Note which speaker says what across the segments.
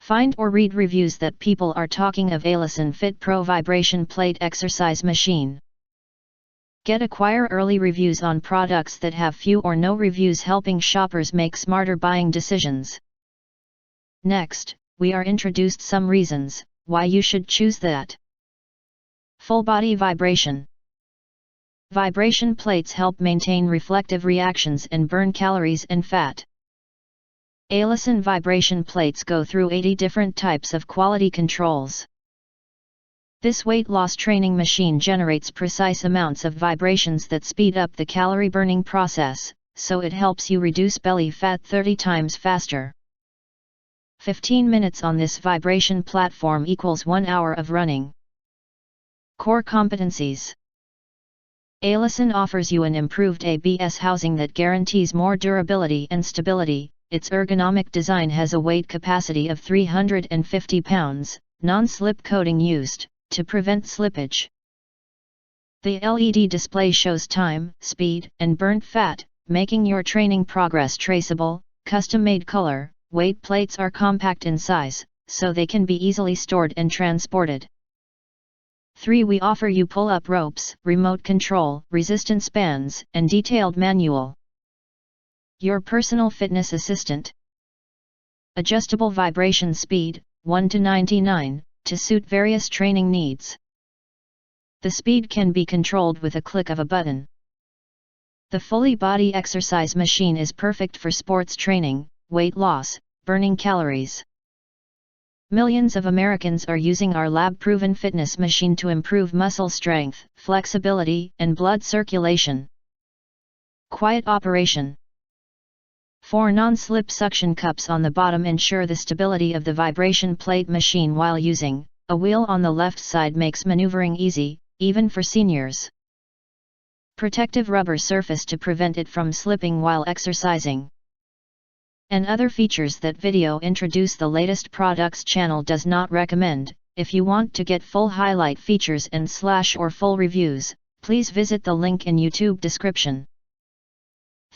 Speaker 1: Find or read reviews that people are talking of EILISON Fitpro vibration plate exercise machine. Acquire early reviews on products that have few or no reviews, helping shoppers make smarter buying decisions. Next, we are introduced some reasons why you should choose that. Full body vibration. Vibration plates help maintain reflective reactions and burn calories and fat. EILISON vibration plates go through 80 different types of quality controls. This weight loss training machine generates precise amounts of vibrations that speed up the calorie burning process, so it helps you reduce belly fat 30 times faster. 15 minutes on this vibration platform equals 1 hour of running. Core competencies. EILISON offers you an improved ABS housing that guarantees more durability and stability. Its ergonomic design has a weight capacity of 350 pounds, non-slip coating used to prevent slippage. The LED display shows time, speed, and burnt fat, making your training progress traceable. Custom-made color, weight plates are compact in size, so they can be easily stored and transported. 3. We offer you pull-up ropes, remote control, resistance bands, and detailed manual. Your personal fitness assistant. Adjustable vibration speed, 1 to 99, to suit various training needs. The speed can be controlled with a click of a button. The fully body exercise machine is perfect for sports training, weight loss, burning calories. Millions of Americans are using our lab-proven fitness machine to improve muscle strength, flexibility, and blood circulation. Quiet operation. 4 non-slip suction cups on the bottom ensure the stability of the vibration plate machine while using. A wheel on the left side makes maneuvering easy, even for seniors. Protective rubber surface to prevent it from slipping while exercising. And other features that video introduce the latest products channel does not recommend. If you want to get full highlight features and or full reviews, please visit the link in YouTube description.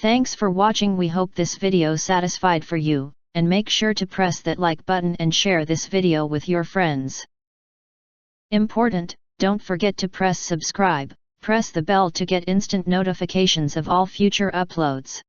Speaker 1: Thanks for watching. We hope this video satisfied for you, and make sure to press that like button and share this video with your friends. Important, don't forget to press subscribe, press the bell to get instant notifications of all future uploads.